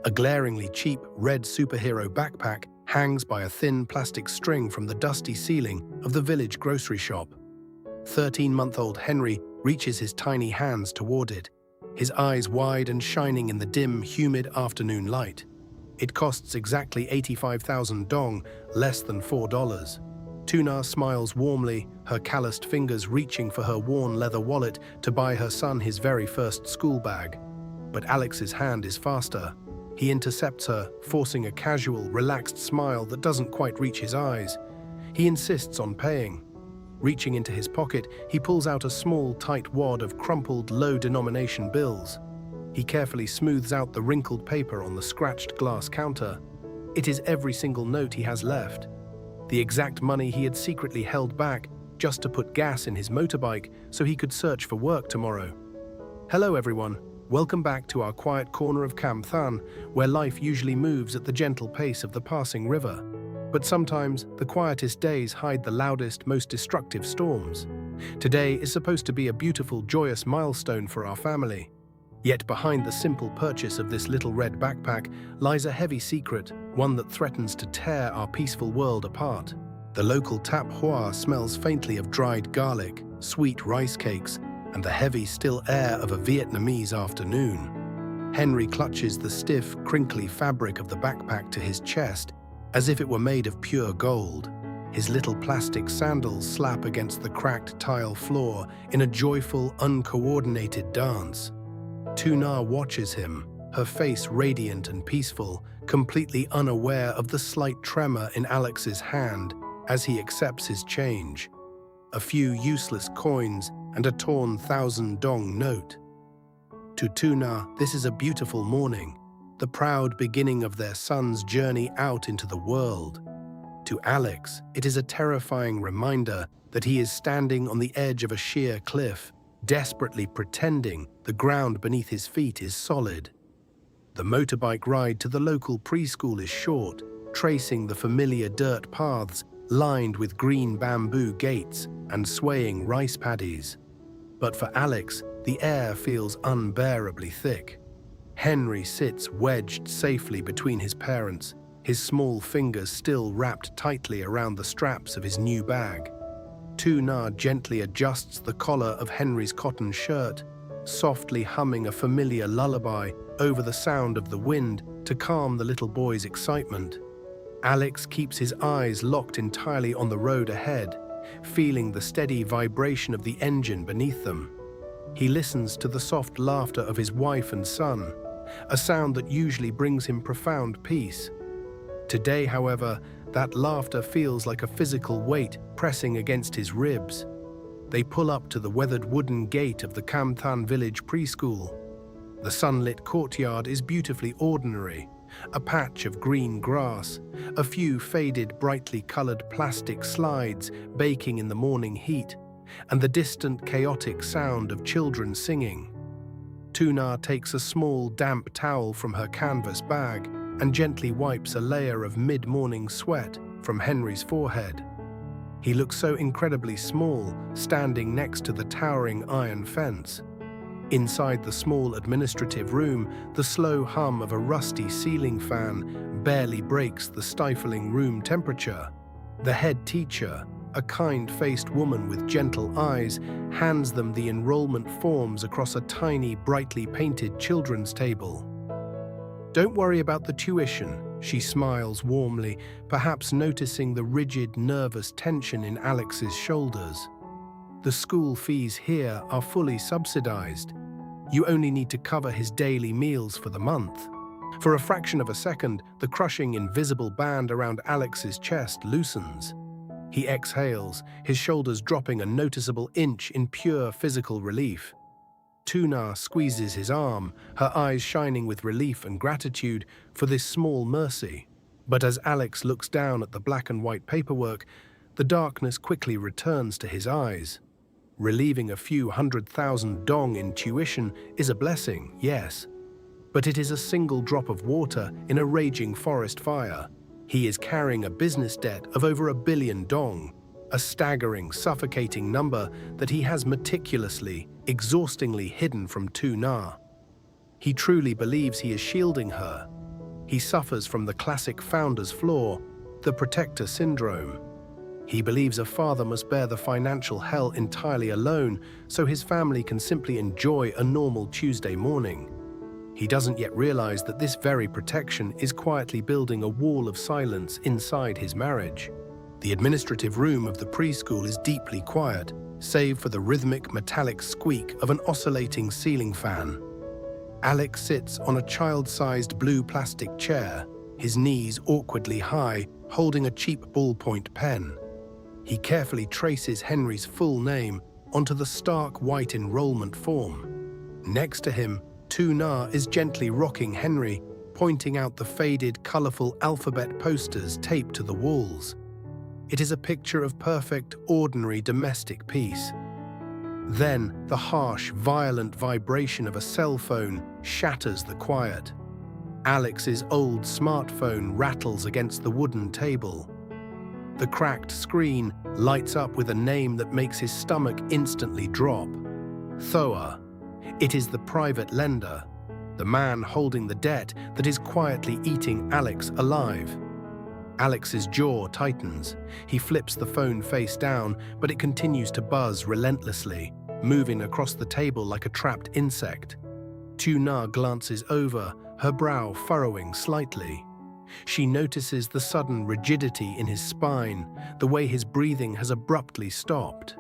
A glaringly cheap red superhero backpack hangs by a thin plastic string from the dusty ceiling of the village grocery shop. 13-month-old Henry reaches his tiny hands toward it, his eyes wide and shining in the dim, humid afternoon light. It costs exactly 85,000 dong, less than $4. Tu Na smiles warmly, her calloused fingers reaching for her worn leather wallet to buy her son his very first school bag. But Alex's hand is faster. He intercepts her, forcing a casual, relaxed smile that doesn't quite reach his eyes. He insists on paying. Reaching into his pocket, he pulls out a small, tight wad of crumpled, low-denomination bills. He carefully smooths out the wrinkled paper on the scratched glass counter. It is every single note he has left. The exact money he had secretly held back just to put gas in his motorbike so he could search for work tomorrow. Hello everyone, welcome back to our quiet corner of Cam Than, where life usually moves at the gentle pace of the passing river. But sometimes, the quietest days hide the loudest, most destructive storms. Today is supposed to be a beautiful, joyous milestone for our family. Yet behind the simple purchase of this little red backpack lies a heavy secret, one that threatens to tear our peaceful world apart. The local tap hoa smells faintly of dried garlic, sweet rice cakes, and the heavy, still air of a Vietnamese afternoon. Henry clutches the stiff, crinkly fabric of the backpack to his chest, as if it were made of pure gold. His little plastic sandals slap against the cracked tile floor in a joyful, uncoordinated dance. Tu Na watches him, her face radiant and peaceful, completely unaware of the slight tremor in Alex's hand as he accepts his change. A few useless coins and a torn 1,000 dong note. To Tu Na, this is a beautiful morning, the proud beginning of their son's journey out into the world. To Alex, it is a terrifying reminder that he is standing on the edge of a sheer cliff, desperately pretending the ground beneath his feet is solid. The motorbike ride to the local preschool is short, tracing the familiar dirt paths lined with green bamboo gates and swaying rice paddies. But for Alex, the air feels unbearably thick. Henry sits wedged safely between his parents, his small fingers still wrapped tightly around the straps of his new bag. Tu Na gently adjusts the collar of Henry's cotton shirt, softly humming a familiar lullaby over the sound of the wind to calm the little boy's excitement. Alex keeps his eyes locked entirely on the road ahead, feeling the steady vibration of the engine beneath them. He listens to the soft laughter of his wife and son, a sound that usually brings him profound peace. Today, however, that laughter feels like a physical weight pressing against his ribs. They pull up to the weathered wooden gate of the Cam Than village preschool. The sunlit courtyard is beautifully ordinary, a patch of green grass, a few faded, brightly colored plastic slides baking in the morning heat, and the distant, chaotic sound of children singing. Tu Na takes a small, damp towel from her canvas bag and gently wipes a layer of mid-morning sweat from Henry's forehead. He looks so incredibly small, standing next to the towering iron fence. Inside the small administrative room, the slow hum of a rusty ceiling fan barely breaks the stifling room temperature. The head teacher, a kind-faced woman with gentle eyes, hands them the enrollment forms across a tiny, brightly painted children's table. "Don't worry about the tuition," she smiles warmly, perhaps noticing the rigid, nervous tension in Alex's shoulders. "The school fees here are fully subsidized. You only need to cover his daily meals for the month." For a fraction of a second, the crushing, invisible band around Alex's chest loosens. He exhales, his shoulders dropping a noticeable inch in pure physical relief. Tu Na squeezes his arm, her eyes shining with relief and gratitude for this small mercy. But as Alex looks down at the black and white paperwork, the darkness quickly returns to his eyes. Relieving a few 100,000 dong in tuition is a blessing, yes. But it is a single drop of water in a raging forest fire. He is carrying a business debt of over 1 billion dong, a staggering, suffocating number that he has meticulously, exhaustingly hidden from Tu Na. He truly believes he is shielding her, He suffers from the classic founder's flaw, the protector syndrome. He believes a father must bear the financial hell entirely alone so his family can simply enjoy a normal Tuesday morning. He doesn't yet realize that this very protection is quietly building a wall of silence inside his marriage. The administrative room of the preschool is deeply quiet, save for the rhythmic metallic squeak of an oscillating ceiling fan. Alex sits on a child-sized blue plastic chair, his knees awkwardly high, holding a cheap ballpoint pen. He carefully traces Henry's full name onto the stark white enrollment form. Next to him, Tu Na is gently rocking Henry, pointing out the faded, colorful alphabet posters taped to the walls. It is a picture of perfect, ordinary domestic peace. Then, the harsh, violent vibration of a cell phone shatters the quiet. Alex's old smartphone rattles against the wooden table. The cracked screen lights up with a name that makes his stomach instantly drop. Thoa. It is the private lender, the man holding the debt that is quietly eating Alex alive. Alex's jaw tightens. He flips the phone face down, but it continues to buzz relentlessly, moving across the table like a trapped insect. Tu Na glances over, her brow furrowing slightly. She notices the sudden rigidity in his spine, the way his breathing has abruptly stopped.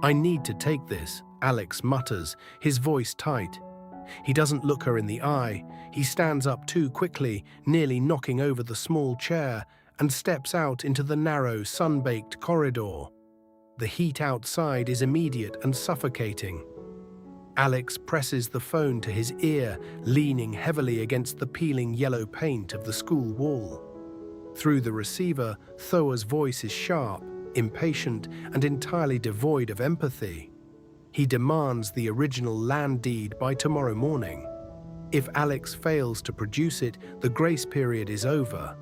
"I need to take this," Alex mutters, his voice tight. He doesn't look her in the eye. He stands up too quickly, nearly knocking over the small chair, and steps out into the narrow, sun-baked corridor. The heat outside is immediate and suffocating. Alex presses the phone to his ear, leaning heavily against the peeling yellow paint of the school wall. Through the receiver, Thoa's voice is sharp, impatient, and entirely devoid of empathy. He demands the original land deed by tomorrow morning. If Alex fails to produce it, the grace period is over.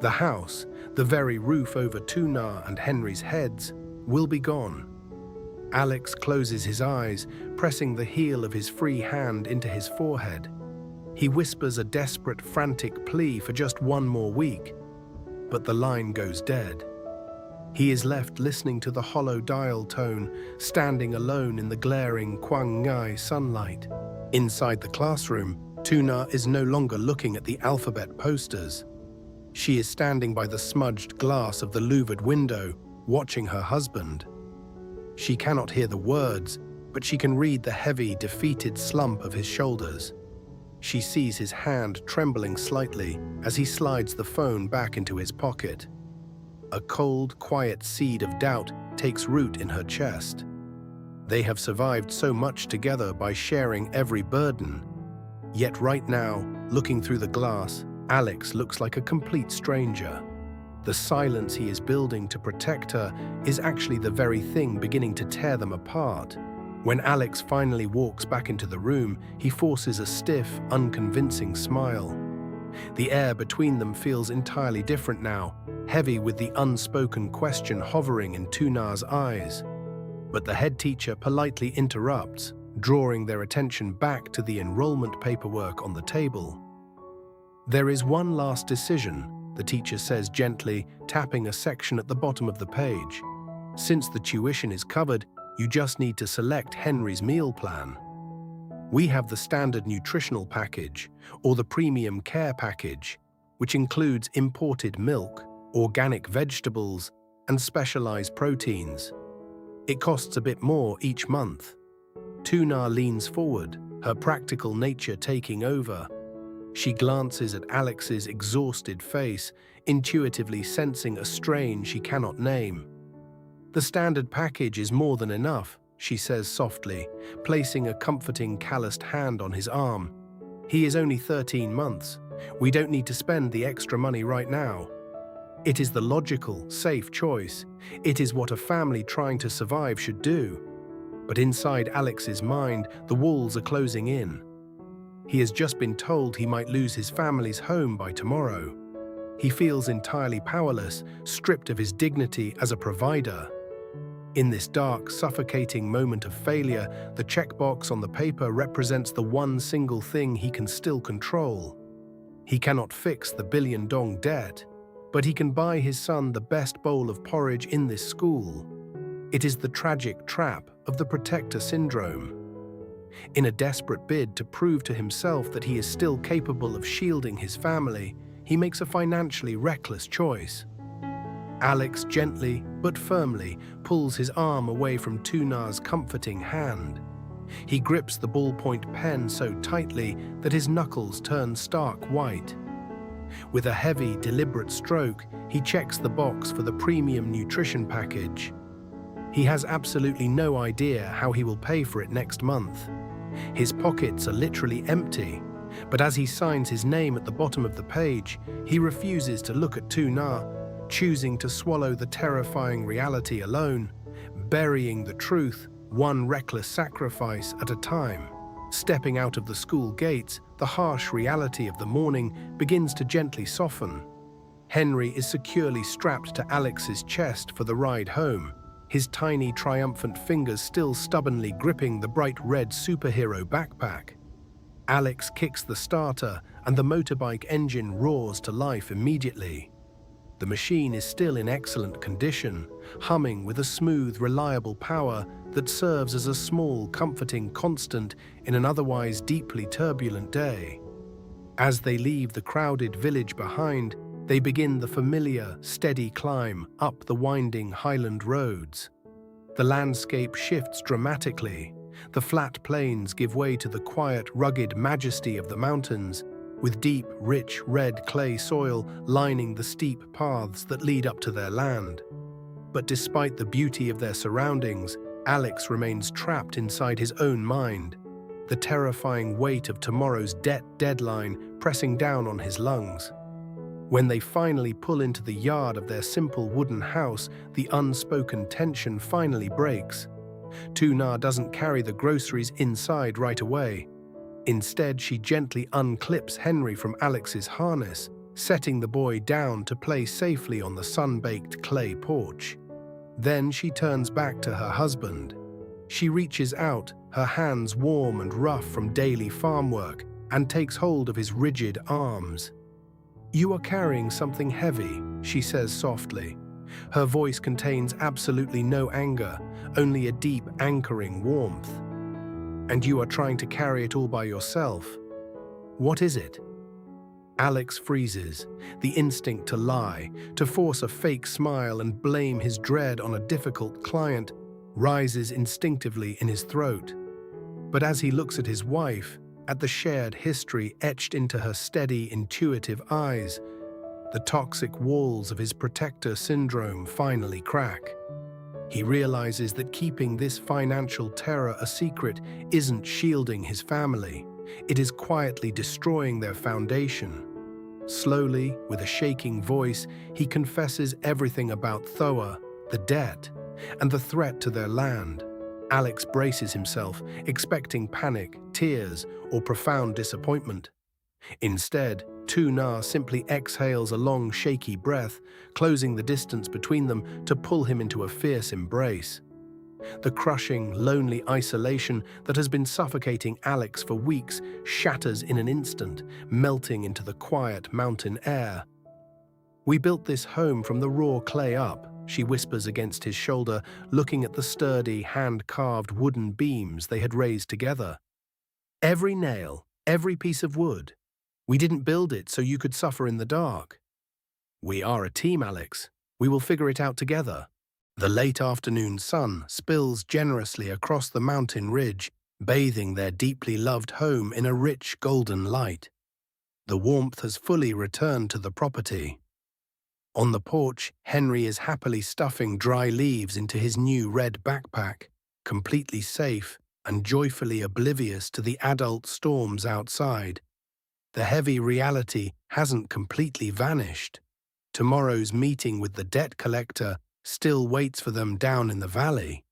The house, the very roof over Tu Na and Henry's heads, will be gone. Alex closes his eyes, pressing the heel of his free hand into his forehead. He whispers a desperate, frantic plea for just one more week, but the line goes dead. He is left listening to the hollow dial tone, standing alone in the glaring Quang Ngai sunlight. Inside the classroom, Tu Na is no longer looking at the alphabet posters. She is standing by the smudged glass of the louvered window, watching her husband. She cannot hear the words, but she can read the heavy, defeated slump of his shoulders. She sees his hand trembling slightly as he slides the phone back into his pocket. A cold, quiet seed of doubt takes root in her chest. They have survived so much together by sharing every burden. Yet right now, looking through the glass, Alex looks like a complete stranger. The silence he is building to protect her is actually the very thing beginning to tear them apart. When Alex finally walks back into the room, he forces a stiff, unconvincing smile. The air between them feels entirely different now, heavy with the unspoken question hovering in Tu Na's eyes. But the head teacher politely interrupts, drawing their attention back to the enrollment paperwork on the table. "There is one last decision," the teacher says gently, tapping a section at the bottom of the page. "Since the tuition is covered, you just need to select Henry's meal plan. We have the standard nutritional package, or the premium care package, which includes imported milk, organic vegetables, and specialized proteins. It costs a bit more each month." Tu Na leans forward, her practical nature taking over. She glances at Alex's exhausted face, intuitively sensing a strain she cannot name. "The standard package is more than enough," she says softly, placing a comforting, calloused hand on his arm. "He is only 13 months. We don't need to spend the extra money right now. It is the logical, safe choice. It is what a family trying to survive should do." But inside Alex's mind, the walls are closing in. He has just been told he might lose his family's home by tomorrow. He feels entirely powerless, stripped of his dignity as a provider. In this dark, suffocating moment of failure, the checkbox on the paper represents the one single thing he can still control. He cannot fix the billion-dong debt, but he can buy his son the best bowl of porridge in this school. It is the tragic trap of the protector syndrome. In a desperate bid to prove to himself that he is still capable of shielding his family, he makes a financially reckless choice. Alex gently but firmly pulls his arm away from Tu Na's comforting hand. He grips the ballpoint pen so tightly that his knuckles turn stark white. With a heavy, deliberate stroke, he checks the box for the premium nutrition package. He has absolutely no idea how he will pay for it next month. His pockets are literally empty, but as he signs his name at the bottom of the page, he refuses to look at Tu Na, choosing to swallow the terrifying reality alone, burying the truth one reckless sacrifice at a time. Stepping out of the school gates, the harsh reality of the morning begins to gently soften. Henry is securely strapped to Alex's chest for the ride home, his tiny, triumphant fingers still stubbornly gripping the bright red superhero backpack. Alex kicks the starter, and the motorbike engine roars to life immediately. The machine is still in excellent condition, humming with a smooth, reliable power that serves as a small, comforting constant in an otherwise deeply turbulent day. As they leave the crowded village behind, they begin the familiar, steady climb up the winding highland roads. The landscape shifts dramatically. The flat plains give way to the quiet, rugged majesty of the mountains, with deep, rich, red clay soil lining the steep paths that lead up to their land. But despite the beauty of their surroundings, Alex remains trapped inside his own mind, the terrifying weight of tomorrow's debt deadline pressing down on his lungs. When they finally pull into the yard of their simple wooden house, the unspoken tension finally breaks. Tu Na doesn't carry the groceries inside right away. Instead, she gently unclips Henry from Alex's harness, setting the boy down to play safely on the sun-baked clay porch. Then she turns back to her husband. She reaches out, her hands warm and rough from daily farm work, and takes hold of his rigid arms. "You are carrying something heavy," she says softly. Her voice contains absolutely no anger, only a deep, anchoring warmth. "And you are trying to carry it all by yourself. What is it?" Alex freezes, the instinct to lie, to force a fake smile and blame his dread on a difficult client, rises instinctively in his throat. But as he looks at his wife, at the shared history etched into her steady, intuitive eyes, the toxic walls of his protector syndrome finally crack. He realizes that keeping this financial terror a secret isn't shielding his family. It is quietly destroying their foundation. Slowly, with a shaking voice, he confesses everything about Thoa, the debt, and the threat to their land. Alex braces himself, expecting panic, tears, or profound disappointment. Instead, Tu Na simply exhales a long, shaky breath, closing the distance between them to pull him into a fierce embrace. The crushing, lonely isolation that has been suffocating Alex for weeks shatters in an instant, melting into the quiet mountain air. "We built this home from the raw clay up," she whispers against his shoulder, looking at the sturdy, hand-carved wooden beams they had raised together. "Every nail, every piece of wood. We didn't build it so you could suffer in the dark. We are a team, Alex. We will figure it out together." The late afternoon sun spills generously across the mountain ridge, bathing their deeply loved home in a rich golden light. The warmth has fully returned to the property. On the porch, Henry is happily stuffing dry leaves into his new red backpack, completely safe and joyfully oblivious to the adult storms outside. The heavy reality hasn't completely vanished. Tomorrow's meeting with the debt collector still waits for them down in the valley.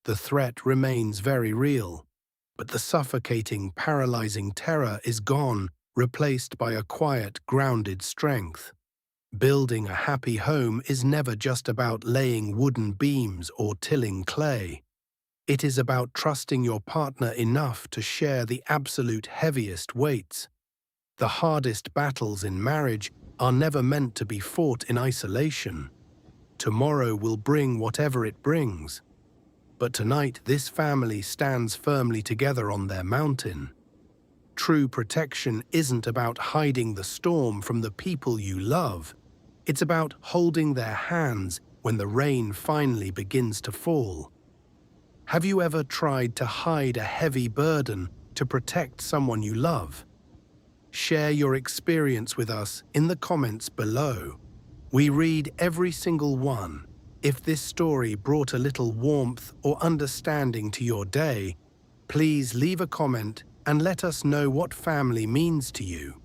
The threat remains very real, but the suffocating, paralyzing terror is gone, replaced by a quiet, grounded strength. Building a happy home is never just about laying wooden beams or tilling clay. It is about trusting your partner enough to share the absolute heaviest weights. The hardest battles in marriage are never meant to be fought in isolation. Tomorrow will bring whatever it brings. But tonight, this family stands firmly together on their mountain. True protection isn't about hiding the storm from the people you love. It's about holding their hands when the rain finally begins to fall. Have you ever tried to hide a heavy burden to protect someone you love? Share your experience with us in the comments below. We read every single one. If this story brought a little warmth or understanding to your day, please leave a comment and let us know what family means to you.